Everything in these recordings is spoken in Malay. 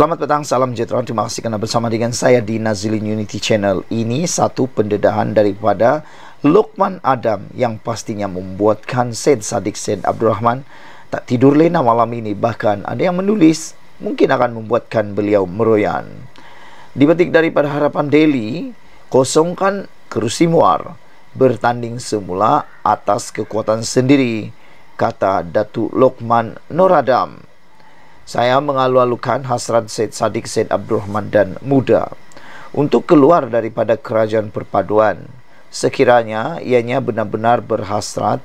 Selamat petang, salam sejahtera. Terima kasih kerana bersama dengan saya di Nazilin Unity Channel. Ini satu pendedahan daripada Lokman Adam yang pastinya membuatkan Syed Saddiq Syed Abdul Rahman tak tidur lena malam ini. Bahkan ada yang menulis mungkin akan membuatkan beliau meroyan. Dipetik daripada Harapan Daily, kosongkan kerusi Muar, bertanding semula atas kekuatan sendiri, kata Datuk Lokman Nur Adam. Saya mengalu-alukan hasrat Syed Saddiq Syed Abdul Rahman dan muda untuk keluar daripada kerajaan perpaduan. Sekiranya ianya benar-benar berhasrat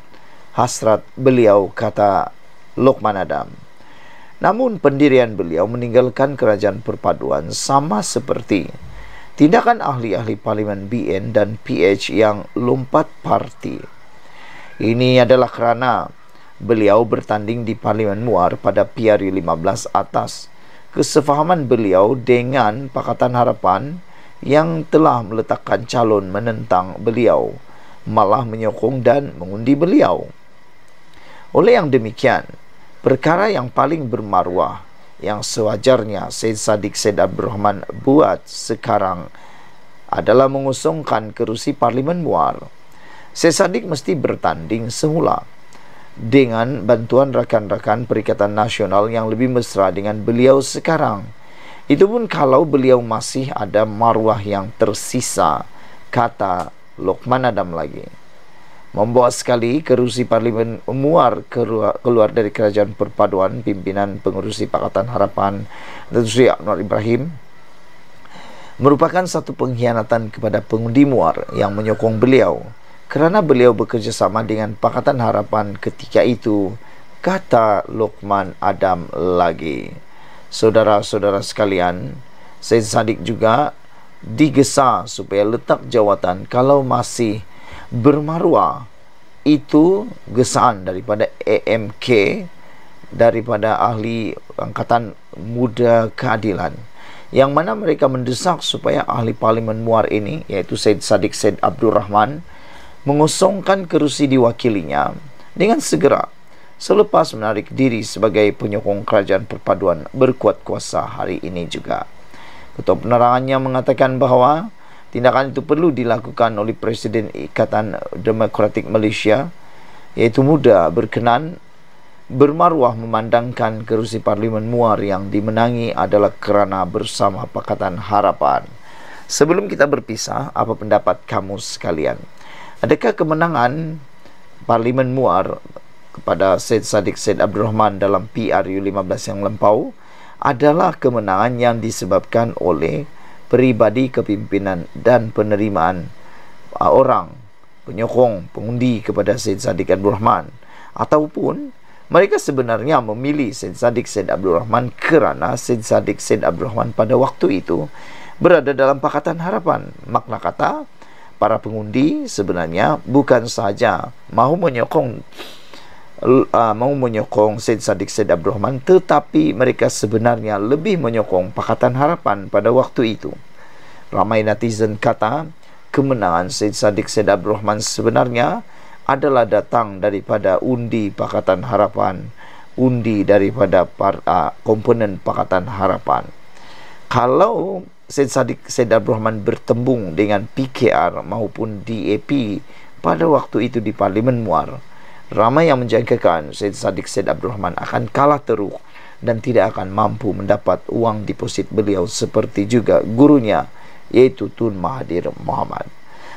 beliau, kata Lokman Adam. Namun pendirian beliau meninggalkan kerajaan perpaduan sama seperti tindakan ahli-ahli Parlimen BN dan PH yang lompat parti. Ini adalah kerana beliau bertanding di Parlimen Muar pada PRU 15 atas kesefahaman beliau dengan Pakatan Harapan yang telah meletakkan calon menentang beliau, malah menyokong dan mengundi beliau. Oleh yang demikian, perkara yang paling bermaruah yang sewajarnya Syed Saddiq Syed Abdul Rahman buat sekarang adalah mengusungkan kerusi Parlimen Muar. Syed Saddiq mesti bertanding semula dengan bantuan rakan-rakan Perikatan Nasional yang lebih mesra dengan beliau sekarang. Itu pun kalau beliau masih ada maruah yang tersisa, kata Lokman Adam lagi. Membawa sekali kerusi Parlimen Muar keluar dari kerajaan perpaduan pimpinan pengurusi Pakatan Harapan Datuk Seri Anwar Ibrahim merupakan satu pengkhianatan kepada pengundi Muar yang menyokong beliau, kerana beliau bekerjasama dengan Pakatan Harapan ketika itu, kata Lokman Adam lagi. Saudara-saudara sekalian, Syed Saddiq juga digesa supaya letak jawatan kalau masih bermaruah. Itu gesaan daripada AMK, daripada ahli Angkatan Muda Keadilan, yang mana mereka mendesak supaya ahli Parlimen Muar ini, iaitu Syed Saddiq Syed Abdul Rahman, mengosongkan kerusi diwakilinya dengan segera selepas menarik diri sebagai penyokong kerajaan perpaduan berkuat kuasa hari ini juga. Ketua penerangannya mengatakan bahawa tindakan itu perlu dilakukan oleh Presiden Ikatan Demokratik Malaysia, iaitu muda, berkenan bermaruah memandangkan kerusi Parlimen Muar yang dimenangi adalah kerana bersama Pakatan Harapan. Sebelum kita berpisah, apa pendapat kamu sekalian? Adakah kemenangan Parlimen Muar kepada Syed Saddiq Syed Abdul Rahman dalam PRU 15 yang lampau adalah kemenangan yang disebabkan oleh peribadi kepimpinan dan penerimaan orang penyokong pengundi kepada Syed Saddiq Abdul Rahman, ataupun mereka sebenarnya memilih Syed Saddiq Syed Abdul Rahman kerana Syed Saddiq Syed Abdul Rahman pada waktu itu berada dalam Pakatan Harapan? Makna kata, para pengundi sebenarnya bukan sahaja mahu menyokong Syed Saddiq Syed Abdul Rahman, tetapi mereka sebenarnya lebih menyokong Pakatan Harapan pada waktu itu. Ramai netizen kata kemenangan Syed Saddiq Syed Abdul Rahman sebenarnya adalah datang daripada undi Pakatan Harapan, undi daripada komponen Pakatan Harapan. Kalau Syed Saddiq Syed Abdul Rahman bertembung dengan PKR maupun DAP pada waktu itu di Parlimen Muar, ramai yang menjangkakan Syed Saddiq Syed Abdul Rahman akan kalah teruk dan tidak akan mampu mendapat uang deposit beliau seperti juga gurunya, yaitu Tun Mahathir Mohamad.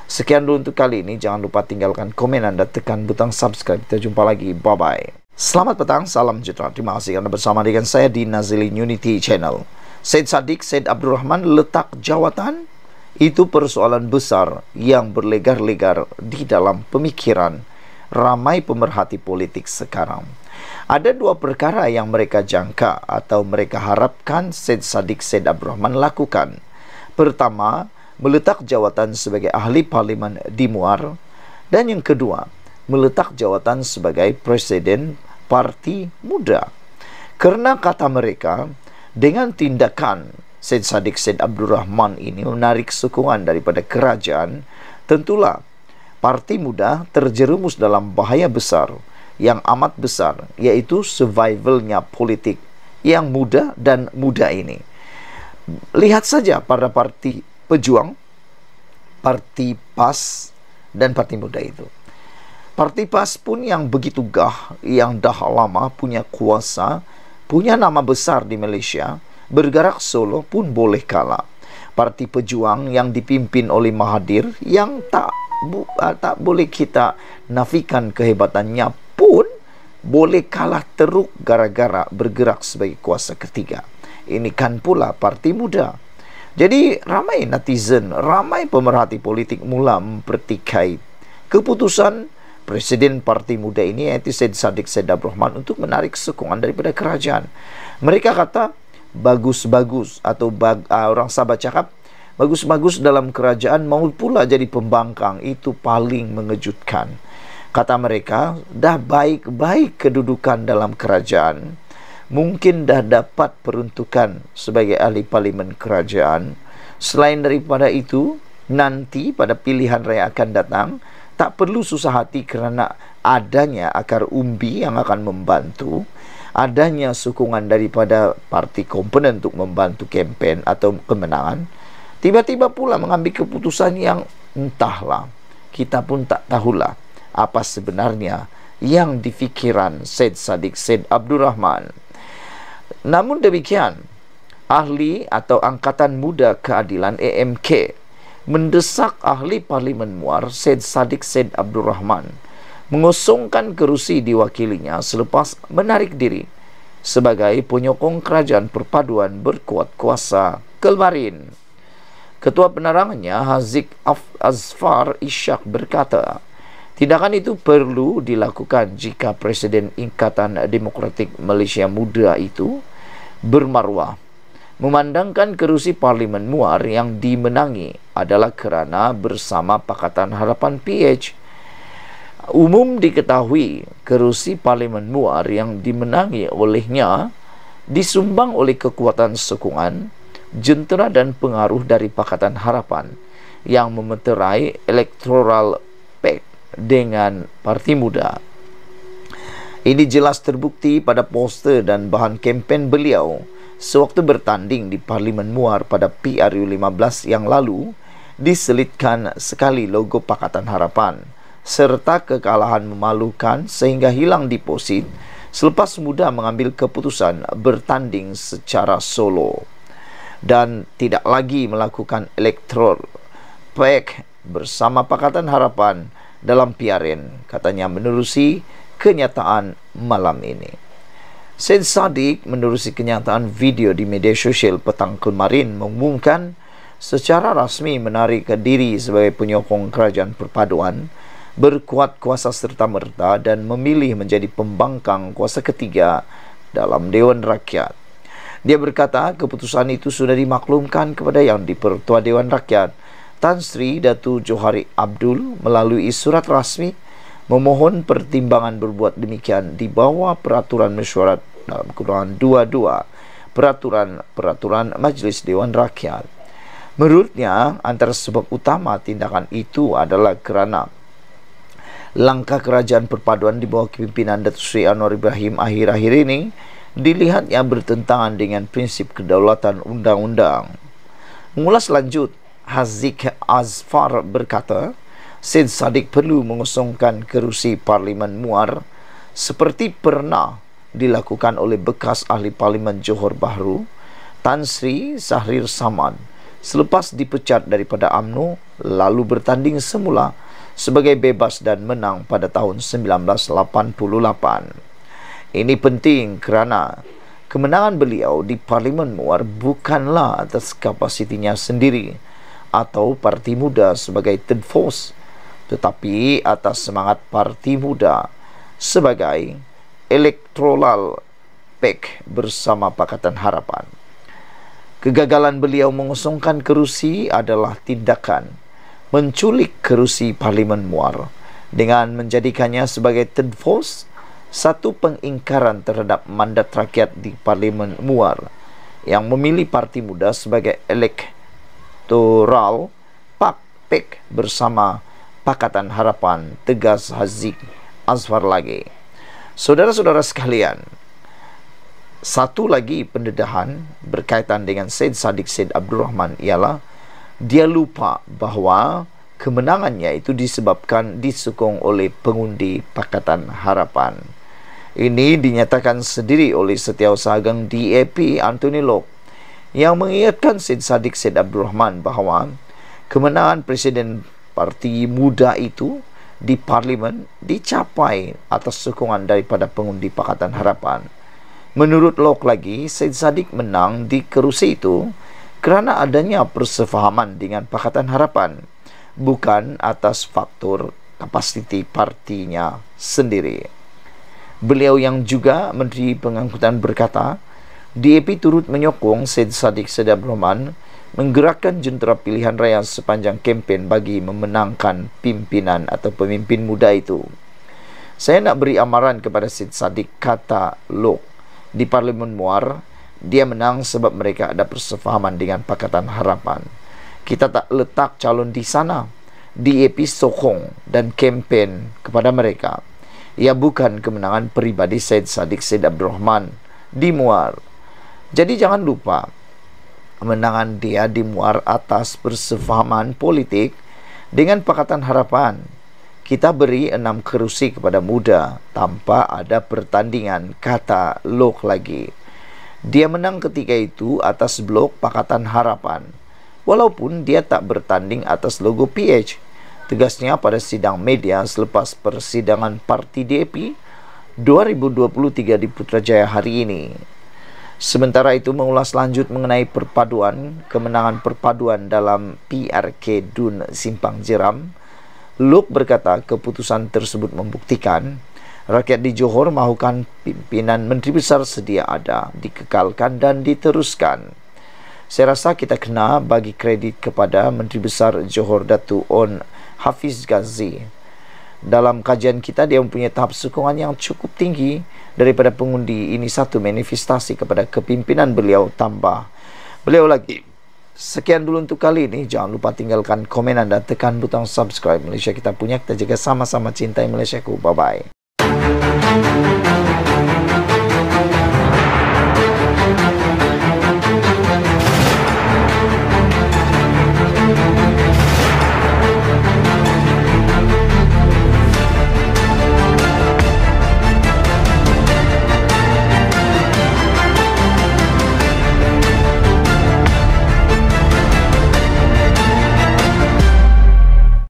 Sekian dulu untuk kali ini. Jangan lupa tinggalkan komen anda, tekan butang subscribe. Kita jumpa lagi. Bye-bye. Selamat petang, salam sejahtera. Terima kasih kerana bersama dengan saya di Nazilin Unity Channel. Syed Saddiq Syed Abdul Rahman letak jawatan? Itu persoalan besar yang berlegar-legar di dalam pemikiran ramai pemerhati politik sekarang. Ada dua perkara yang mereka jangka atau mereka harapkan Syed Saddiq Syed Abdul Rahman lakukan. Pertama, meletak jawatan sebagai ahli Parlimen di Muar, dan yang kedua, meletak jawatan sebagai Presiden Parti Muda. Kerana kata mereka, dengan tindakan Syed Saddiq Syed Abdul Rahman ini menarik sokongan daripada kerajaan, tentulah Parti Muda terjerumus dalam bahaya besar yang amat besar, iaitu survivalnya politik yang muda dan muda ini. Lihat saja pada Parti Pejuang, Parti PAS, dan Parti Muda itu. Parti PAS pun yang begitu gah, yang dah lama punya kuasa, punya nama besar di Malaysia, bergerak solo pun boleh kalah. Parti Pejuang yang dipimpin oleh Mahathir, yang tak boleh kita nafikan kehebatannya, pun boleh kalah teruk gara-gara bergerak sebagai kuasa ketiga. Ini kan pula Parti Muda. Jadi ramai netizen, ramai pemerhati politik mula mempertikai keputusan Presiden Parti Muda ini, iaitu Syed Saddiq Syed Abdul Rahman, untuk menarik sokongan daripada kerajaan. Mereka kata bagus-bagus, atau orang Sabah cakap bagus-bagus dalam kerajaan mau pula jadi pembangkang. Itu paling mengejutkan. Kata mereka, dah baik-baik kedudukan dalam kerajaan, mungkin dah dapat peruntukan sebagai ahli parlimen kerajaan. Selain daripada itu, nanti pada pilihan raya akan datang, tak perlu susah hati kerana adanya akar umbi yang akan membantu, adanya sokongan daripada parti komponen untuk membantu kempen atau kemenangan. Tiba-tiba pula mengambil keputusan yang entahlah, kita pun tak tahulah apa sebenarnya yang difikiran Syed Saddiq Syed Abdul Rahman. Namun demikian, ahli atau Angkatan Muda Keadilan AMK mendesak ahli Parlimen Muar Syed Saddiq Syed Abdul Rahman mengosongkan kerusi diwakilinya selepas menarik diri sebagai penyokong kerajaan perpaduan berkuat kuasa kemarin. Ketua penerangannya Haziq Azfar Ishak berkata, tindakan itu perlu dilakukan jika Presiden Ikatan Demokratik Malaysia Muda itu bermaruah memandangkan kerusi Parlimen Muar yang dimenangi adalah kerana bersama Pakatan Harapan PH. Umum diketahui kerusi Parlimen Muar yang dimenangi olehnya disumbang oleh kekuatan sokongan, jentera dan pengaruh dari Pakatan Harapan yang memeterai electoral pact dengan Parti Muda. Ini jelas terbukti pada poster dan bahan kempen beliau sewaktu bertanding di Parlimen Muar pada PRU 15 yang lalu. Diselitkan sekali logo Pakatan Harapan serta kekalahan memalukan sehingga hilang deposit selepas Muda mengambil keputusan bertanding secara solo dan tidak lagi melakukan electoral pact bersama Pakatan Harapan dalam PRN, katanya menerusi kenyataan malam ini. Syed Saddiq menerusi kenyataan video di media sosial petang kemarin mengumumkan secara rasmi menarik diri sebagai penyokong kerajaan perpaduan berkuat kuasa serta-merta dan memilih menjadi pembangkang kuasa ketiga dalam Dewan Rakyat. Dia berkata keputusan itu sudah dimaklumkan kepada Yang di-Pertua Dewan Rakyat Tan Sri Datu Johari Abdul melalui surat rasmi memohon pertimbangan berbuat demikian di bawah peraturan mesyuarat dalam kurungan 22 peraturan Majlis Dewan Rakyat. Menurutnya, antara sebab utama tindakan itu adalah kerana langkah kerajaan perpaduan di bawah kepimpinan Datuk Seri Anwar Ibrahim akhir-akhir ini dilihatnya bertentangan dengan prinsip kedaulatan undang-undang. Mengulas lanjut, Haziq Azfar berkata, Syed Saddiq perlu mengosongkan kerusi Parlimen Muar seperti pernah dilakukan oleh bekas ahli Parlimen Johor Bahru Tan Sri Sahrir Samad selepas dipecat daripada UMNO lalu bertanding semula sebagai bebas dan menang pada tahun 1988. Ini penting kerana kemenangan beliau di Parlimen Muar bukanlah atas kapasitinya sendiri atau Parti Muda sebagai third force, tetapi atas semangat Parti Muda sebagai electoral pact bersama Pakatan Harapan. Kegagalan beliau mengosongkan kerusi adalah tindakan menculik kerusi Parlimen Muar dengan menjadikannya sebagai third force, satu pengingkaran terhadap mandat rakyat di Parlimen Muar yang memilih Parti Muda sebagai electoral pact bersama Pakatan Harapan, tegas Haziq Azfar lagi. Saudara-saudara sekalian, Satu lagi pendedahan berkaitan dengan Syed Saddiq Syed Abdul Rahman ialah dia lupa bahawa kemenangannya itu disokong oleh pengundi Pakatan Harapan. Ini dinyatakan sendiri oleh Setiausaha Agong DAP Anthony Loke yang mengingatkan Syed Saddiq Syed Abdul Rahman bahawa kemenangan Presiden Parti Muda itu di Parlimen dicapai atas sokongan daripada pengundi Pakatan Harapan. Menurut Loke lagi, Syed Saddiq menang di kerusi itu kerana adanya persefahaman dengan Pakatan Harapan, bukan atas faktor kapasiti partinya sendiri. Beliau yang juga Menteri Pengangkutan berkata, DAP turut menyokong Syed Saddiq Syed Abdul Rahman menggerakkan jentera pilihan raya sepanjang kempen bagi memenangkan pimpinan atau pemimpin muda itu. Saya nak beri amaran kepada Syed Saddiq, kata Loke. Di Parlimen Muar, dia menang sebab mereka ada persefahaman dengan Pakatan Harapan. Kita tak letak calon di sana. DAP sokong dan kempen kepada mereka. Ia bukan kemenangan peribadi Syed Saddiq Syed Abdul Rahman di Muar. Jadi jangan lupa, kemenangan dia di Muar atas persefahaman politik dengan Pakatan Harapan. Kita beri 6 kerusi kepada muda tanpa ada pertandingan, kata Loke lagi. Dia menang ketika itu atas blok Pakatan Harapan, walaupun dia tak bertanding atas logo PH. Tegasnya pada sidang media selepas persidangan Parti DAP 2023 di Putrajaya hari ini. Sementara itu, mengulas lanjut mengenai kemenangan perpaduan dalam PRK Dun Simpang Jeram, Loke berkata keputusan tersebut membuktikan rakyat di Johor mahukan pimpinan Menteri Besar sedia ada, dikekalkan dan diteruskan. Saya rasa kita kena bagi kredit kepada Menteri Besar Johor Datuk On Hafiz Ghazi. Dalam kajian kita, dia mempunyai tahap sokongan yang cukup tinggi daripada pengundi. Ini satu manifestasi kepada kepimpinan beliau, tambah beliau lagi. Sekian dulu untuk kali ini. Jangan lupa tinggalkan komen dan tekan butang subscribe. Malaysia kita punya, kita jaga sama-sama cintai Malaysia ku. Bye-bye.